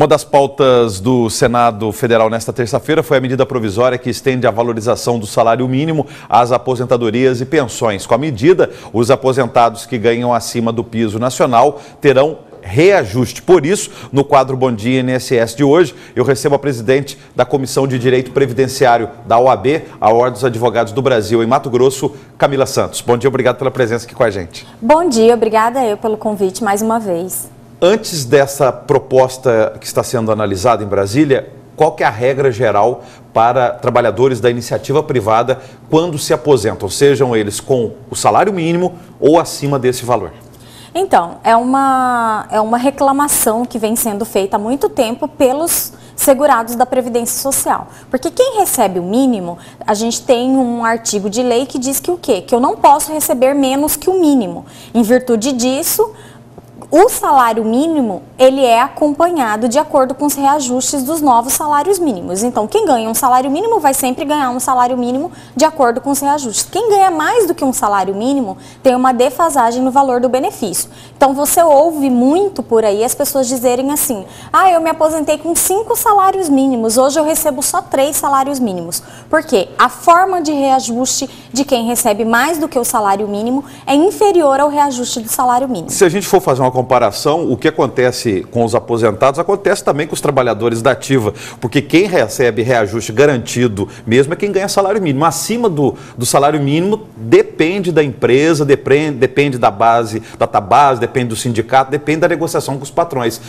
Uma das pautas do Senado Federal nesta terça-feira foi a medida provisória que estende a valorização do salário mínimo às aposentadorias e pensões. Com a medida, os aposentados que ganham acima do piso nacional terão reajuste. Por isso, no quadro Bom Dia INSS de hoje, eu recebo a presidente da Comissão de Direito Previdenciário da OAB, a Ordem dos Advogados do Brasil, em Mato Grosso, Camila Santos. Bom dia, obrigado pela presença aqui com a gente. Bom dia, obrigada eu pelo convite mais uma vez. Antes dessa proposta que está sendo analisada em Brasília, qual que é a regra geral para trabalhadores da iniciativa privada quando se aposentam, sejam eles com o salário mínimo ou acima desse valor? Então, é uma reclamação que vem sendo feita há muito tempo pelos segurados da Previdência Social. Porque quem recebe o mínimo, a gente tem um artigo de lei que diz que o quê? Que eu não posso receber menos que o mínimo. Em virtude disso, o salário mínimo, ele é acompanhado de acordo com os reajustes dos novos salários mínimos. Então, quem ganha um salário mínimo vai sempre ganhar um salário mínimo de acordo com os reajustes. Quem ganha mais do que um salário mínimo tem uma defasagem no valor do benefício. Então, você ouve muito por aí as pessoas dizerem assim: ah, eu me aposentei com 5 salários mínimos, hoje eu recebo só 3 salários mínimos. Por quê? A forma de reajuste de quem recebe mais do que o salário mínimo é inferior ao reajuste do salário mínimo. Se a gente for fazer uma comparação, o que acontece com os aposentados acontece também com os trabalhadores da ativa, porque quem recebe reajuste garantido mesmo é quem ganha salário mínimo. Acima do salário mínimo depende da empresa, depende da base, da tabase, depende do sindicato, depende da negociação com os patrões.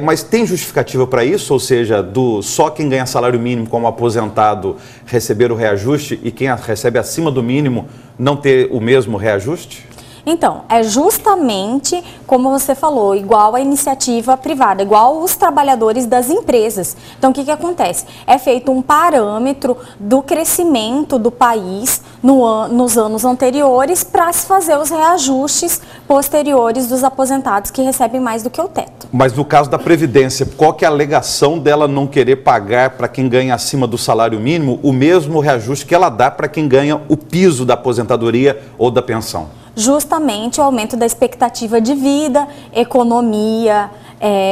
Mas tem justificativa para isso? Ou seja, só quem ganha salário mínimo como aposentado receber o reajuste e quem recebe acima do mínimo não ter o mesmo reajuste? Então, é justamente, como você falou, igual a iniciativa privada, igual os trabalhadores das empresas. Então, o que acontece? É feito um parâmetro do crescimento do país nos anos anteriores para se fazer os reajustes posteriores dos aposentados que recebem mais do que o teto. Mas no caso da Previdência, qual que é a alegação dela não querer pagar para quem ganha acima do salário mínimo o mesmo reajuste que ela dá para quem ganha o piso da aposentadoria ou da pensão? Justamente o aumento da expectativa de vida, economia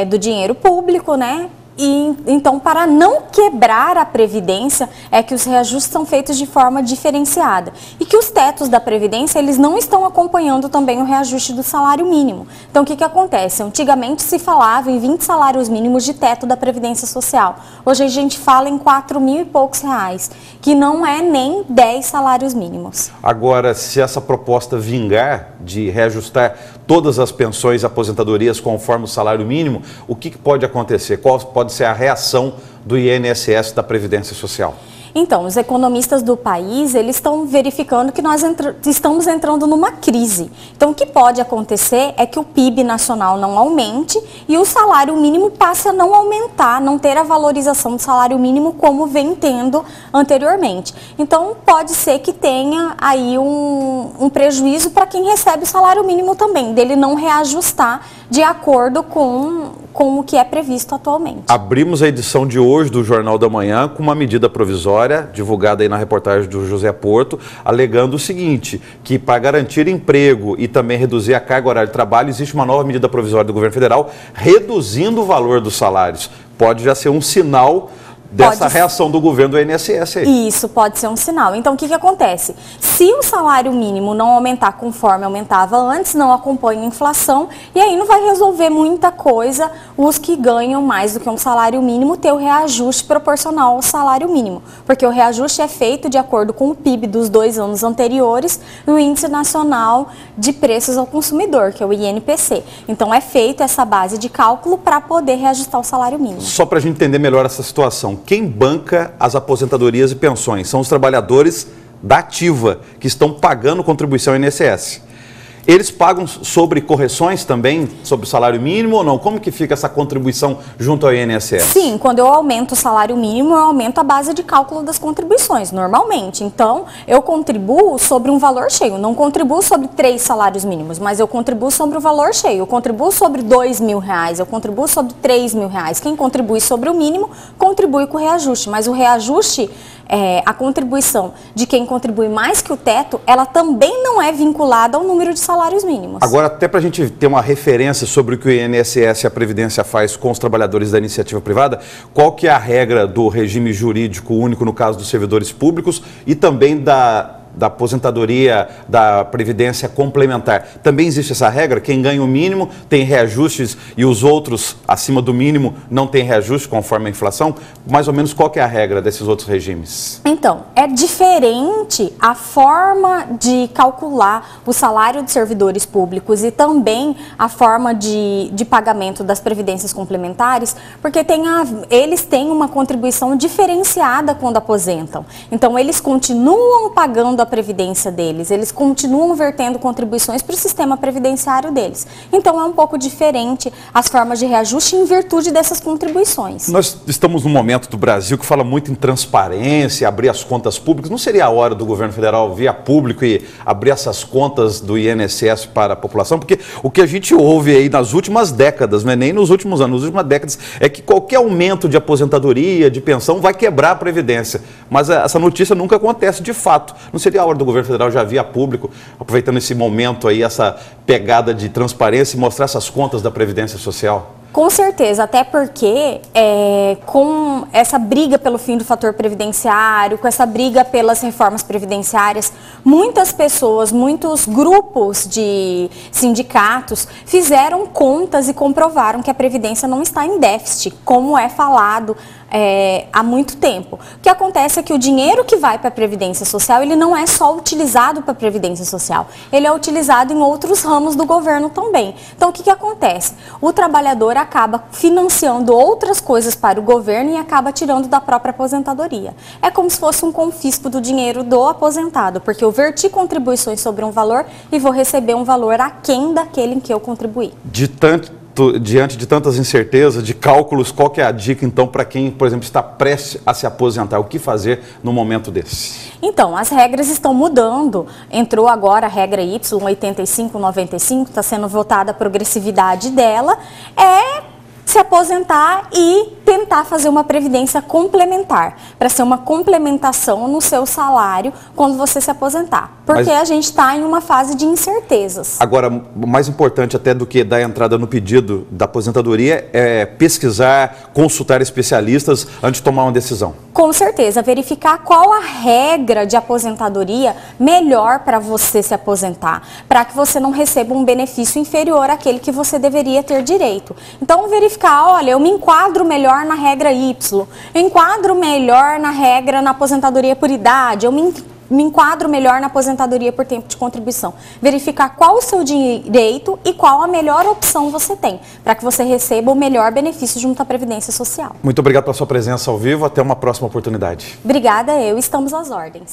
do dinheiro público, né? E, então, para não quebrar a Previdência, é que os reajustes são feitos de forma diferenciada. E que os tetos da Previdência, eles não estão acompanhando também o reajuste do salário mínimo. Então, o que acontece? Antigamente se falava em 20 salários mínimos de teto da Previdência Social. Hoje a gente fala em 4.000 e poucos reais, que não é nem 10 salários mínimos. Agora, se essa proposta vingar de reajustar todas as pensões e aposentadorias conforme o salário mínimo, o que pode acontecer? Qual pode ser a reação do INSS da Previdência Social? Então, os economistas do país, eles estão verificando que nós estamos entrando numa crise. Então, o que pode acontecer é que o PIB nacional não aumente e o salário mínimo passe a não aumentar, não ter a valorização do salário mínimo como vem tendo anteriormente. Então, pode ser que tenha aí um prejuízo para quem recebe o salário mínimo também, dele não reajustar de acordo com o que é previsto atualmente. Abrimos a edição de hoje do Jornal da Manhã com uma medida provisória divulgada aí na reportagem do José Porto, alegando o seguinte, que para garantir emprego e também reduzir a carga horária de trabalho, existe uma nova medida provisória do governo federal reduzindo o valor dos salários. Pode já ser um sinal dessa reação do governo do INSS aí. Isso, pode ser um sinal. Então, o que acontece? Se o salário mínimo não aumentar conforme aumentava antes, não acompanha a inflação, e aí não vai resolver muita coisa os que ganham mais do que um salário mínimo ter o reajuste proporcional ao salário mínimo. Porque o reajuste é feito de acordo com o PIB dos 2 anos anteriores no Índice Nacional de Preços ao Consumidor, que é o INPC. Então, é feito essa base de cálculo para poder reajustar o salário mínimo. Só para a gente entender melhor essa situação, quem banca as aposentadorias e pensões são os trabalhadores da ativa, que estão pagando contribuição ao INSS. Eles pagam sobre correções também, sobre o salário mínimo ou não? Como que fica essa contribuição junto ao INSS? Sim, quando eu aumento o salário mínimo, eu aumento a base de cálculo das contribuições, normalmente. Então, eu contribuo sobre um valor cheio. Não contribuo sobre 3 salários mínimos, mas eu contribuo sobre o valor cheio. Eu contribuo sobre R$2.000, eu contribuo sobre R$3.000. Quem contribui sobre o mínimo, contribui com o reajuste. Mas o reajuste a contribuição de quem contribui mais que o teto, ela também não é vinculada ao número de salários mínimos. Agora, até para a gente ter uma referência sobre o que o INSS e a Previdência faz com os trabalhadores da iniciativa privada, qual que é a regra do regime jurídico único no caso dos servidores públicos e também da aposentadoria, da previdência complementar? Também existe essa regra? Quem ganha o mínimo tem reajustes e os outros acima do mínimo não tem reajuste conforme a inflação? Mais ou menos qual que é a regra desses outros regimes? Então, é diferente a forma de calcular o salário de servidores públicos e também a forma de pagamento das previdências complementares, porque eles têm uma contribuição diferenciada quando aposentam. Então, eles continuam pagando a previdência deles, eles continuam vertendo contribuições para o sistema previdenciário deles. Então, é um pouco diferente as formas de reajuste em virtude dessas contribuições. Nós estamos num momento do Brasil que fala muito em transparência, abrir as contas públicas. Não seria a hora do governo federal vir a público e abrir essas contas do INSS para a população? Porque o que a gente ouve aí nas últimas décadas, não é nem nos últimos anos, nas últimas décadas, é que qualquer aumento de aposentadoria, de pensão, vai quebrar a Previdência. Mas essa notícia nunca acontece de fato. Não seria a hora do governo federal já vir a público, aproveitando esse momento aí, essa pegada de transparência e mostrar essas contas da Previdência Social? Com certeza, até porque com essa briga pelo fim do fator previdenciário, com essa briga pelas reformas previdenciárias, muitas pessoas, muitos grupos de sindicatos fizeram contas e comprovaram que a Previdência não está em déficit, como é falado há muito tempo. O que acontece é que o dinheiro que vai para a Previdência Social, ele não é só utilizado para a Previdência Social, ele é utilizado em outros ramos do governo também. Então, o que acontece? O trabalhador acaba financiando outras coisas para o governo e acaba tirando da própria aposentadoria. É como se fosse um confisco do dinheiro do aposentado, porque eu verti contribuições sobre um valor e vou receber um valor aquém daquele em que eu contribuí. Diante de tantas incertezas, de cálculos, qual que é a dica, então, para quem, por exemplo, está prestes a se aposentar? O que fazer no momento desse? Então, as regras estão mudando. Entrou agora a regra Y8595, está sendo votada a progressividade dela. Se aposentar e tentar fazer uma previdência complementar, para ser uma complementação no seu salário quando você se aposentar. Porque a gente está em uma fase de incertezas. Agora, o mais importante até do que dar entrada no pedido da aposentadoria é pesquisar, consultar especialistas antes de tomar uma decisão. Com certeza, verificar qual a regra de aposentadoria melhor para você se aposentar, para que você não receba um benefício inferior àquele que você deveria ter direito. Então, verificar, olha, eu me enquadro melhor na regra Y, eu enquadro melhor na aposentadoria por idade, eu me enquadro melhor na aposentadoria por tempo de contribuição. Verificar qual o seu direito e qual a melhor opção você tem, para que você receba o melhor benefício junto à Previdência Social. Muito obrigado pela sua presença ao vivo, até uma próxima oportunidade. Obrigada, estamos às ordens.